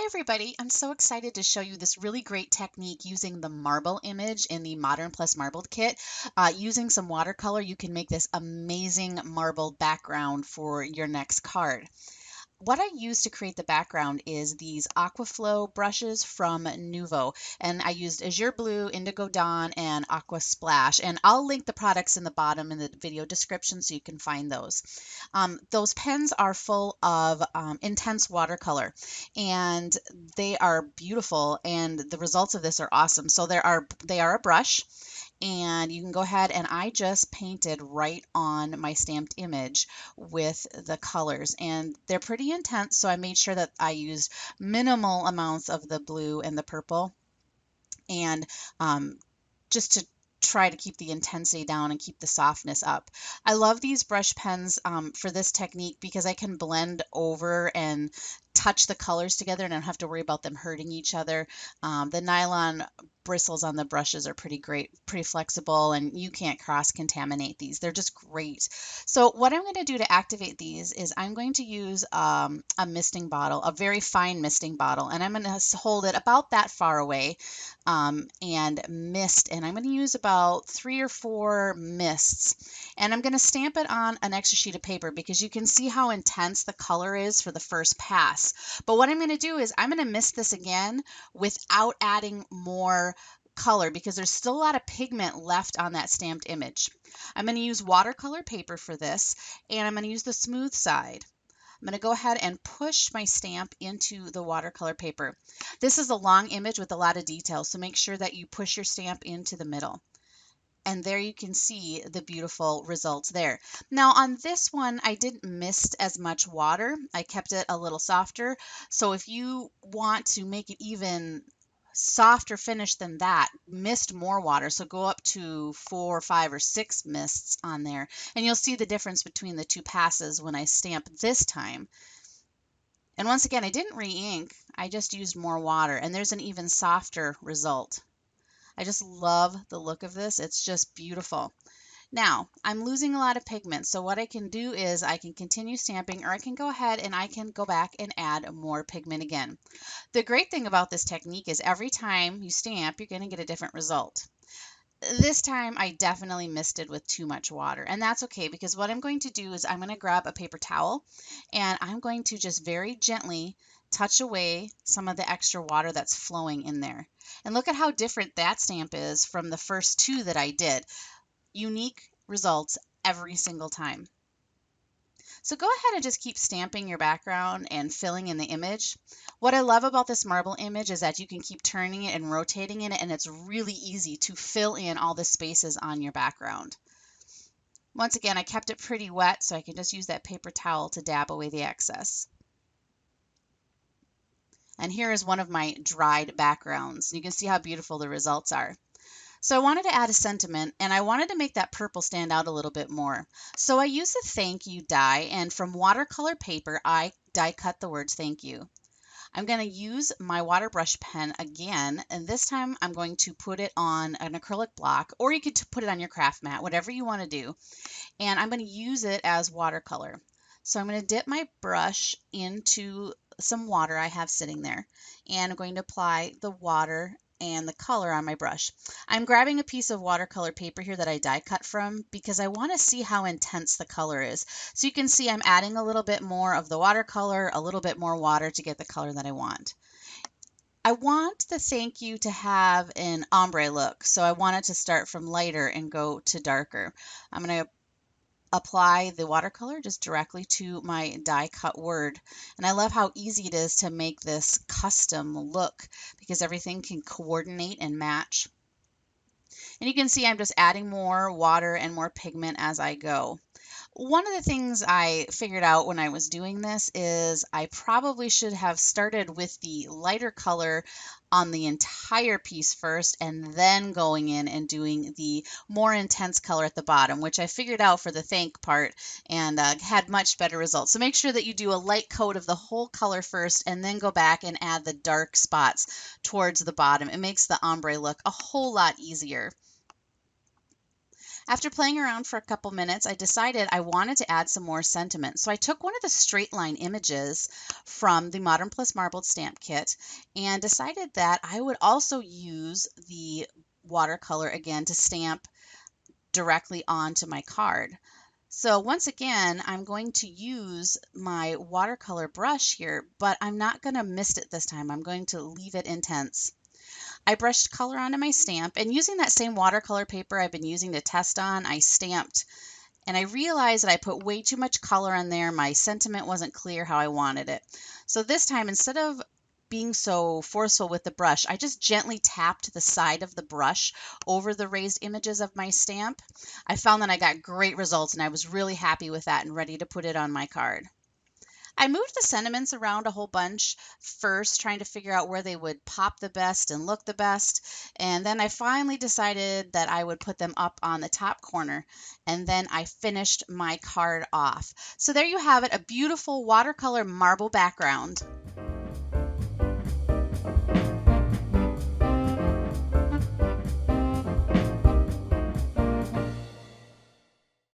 everybody, I'm so excited to show you this really great technique using the marble image in the Modern Plus Marbled kit. Using some watercolor, you can make this amazing marble background for your next card. What I use to create the background is these Aqua brushes from Nuvo, and I used Azure Blue, Indigo Dawn, and Aqua Splash, and I'll link the products in the bottom in the video description so you can find those. Those pens are full of intense watercolor, and they are beautiful, and the results of this are awesome. So they are a brush, and you can go ahead, and I just painted right on my stamped image with the colors, and they're pretty intense, so I made sure that I used minimal amounts of the blue and the purple, and just to try to keep the intensity down and keep the softness up. I love these brush pens for this technique because I can blend over and touch the colors together and I don't have to worry about them hurting each other. The nylon bristles on the brushes are pretty great, pretty flexible, and you can't cross-contaminate these. They're just great. So what I'm going to do to activate these is I'm going to use a misting bottle, a very fine misting bottle, and I'm going to hold it about that far away and mist, and I'm going to use about 3 or 4 mists, and I'm going to stamp it on an extra sheet of paper because you can see how intense the color is for the first pass. But what I'm going to do is I'm going to mist this again without adding more color because there's still a lot of pigment left on that stamped image. I'm going to use watercolor paper for this, and I'm going to use the smooth side. I'm going to go ahead and push my stamp into the watercolor paper. This is a long image with a lot of details, so make sure that you push your stamp into the middle. And there you can see the beautiful results there. Now on this one, I didn't mist as much water. I kept it a little softer. So if you want to make it even softer finish than that, mist more water. So go up to 4, 5, or 6 mists on there. And you'll see the difference between the 2 passes when I stamp this time. And once again, I didn't re-ink. I just used more water. And there's an even softer result. I just love the look of this. It's just beautiful. Now, I'm losing a lot of pigment, so what I can do is I can continue stamping, or I can go ahead and I can go back and add more pigment again. The great thing about this technique is every time you stamp, you're going to get a different result. This time I definitely misted with too much water, and that's okay because what I'm going to do is I'm going to grab a paper towel and I'm going to just very gently touch away some of the extra water that's flowing in there. And look at how different that stamp is from the first 2 that I did. Unique results every single time. So go ahead and just keep stamping your background and filling in the image. What I love about this marble image is that you can keep turning it and rotating in it, and it's really easy to fill in all the spaces on your background. Once again, I kept it pretty wet, so I can just use that paper towel to dab away the excess. And here is one of my dried backgrounds. You can see how beautiful the results are. So I wanted to add a sentiment, and I wanted to make that purple stand out a little bit more. So I used a thank you die, and from watercolor paper, I die cut the words thank you. I'm going to use my water brush pen again, and this time I'm going to put it on an acrylic block, or you could put it on your craft mat, whatever you want to do. And I'm going to use it as watercolor. So I'm going to dip my brush into some water I have sitting there, and I'm going to apply the water and the color on my brush. I'm grabbing a piece of watercolor paper here that I die cut from because I want to see how intense the color is. So you can see I'm adding a little bit more of the watercolor, a little bit more water to get the color that I want. I want the thank you to have an ombre look, so I want it to start from lighter and go to darker. I'm going to apply the watercolor just directly to my die cut word. And I love how easy it is to make this custom look because everything can coordinate and match. And you can see I'm just adding more water and more pigment as I go. One of the things I figured out when I was doing this is I probably should have started with the lighter color on the entire piece first and then going in and doing the more intense color at the bottom, which I figured out for the thank part and had much better results. So make sure that you do a light coat of the whole color first and then go back and add the dark spots towards the bottom. It makes the ombre look a whole lot easier. After playing around for a couple minutes, I decided I wanted to add some more sentiment. So I took one of the straight line images from the Modern Plus Marbled Stamp Kit and decided that I would also use the watercolor again to stamp directly onto my card. So once again, I'm going to use my watercolor brush here, but I'm not going to mist it this time. I'm going to leave it intense. I brushed color onto my stamp, and using that same watercolor paper I've been using to test on, I stamped, and I realized that I put way too much color on there. My sentiment wasn't clear how I wanted it. So this time, instead of being so forceful with the brush, I just gently tapped the side of the brush over the raised images of my stamp. I found that I got great results, and I was really happy with that and ready to put it on my card. I moved the sentiments around a whole bunch first, trying to figure out where they would pop the best and look the best. And then I finally decided that I would put them up on the top corner. And then I finished my card off. So there you have it, a beautiful watercolor marble background.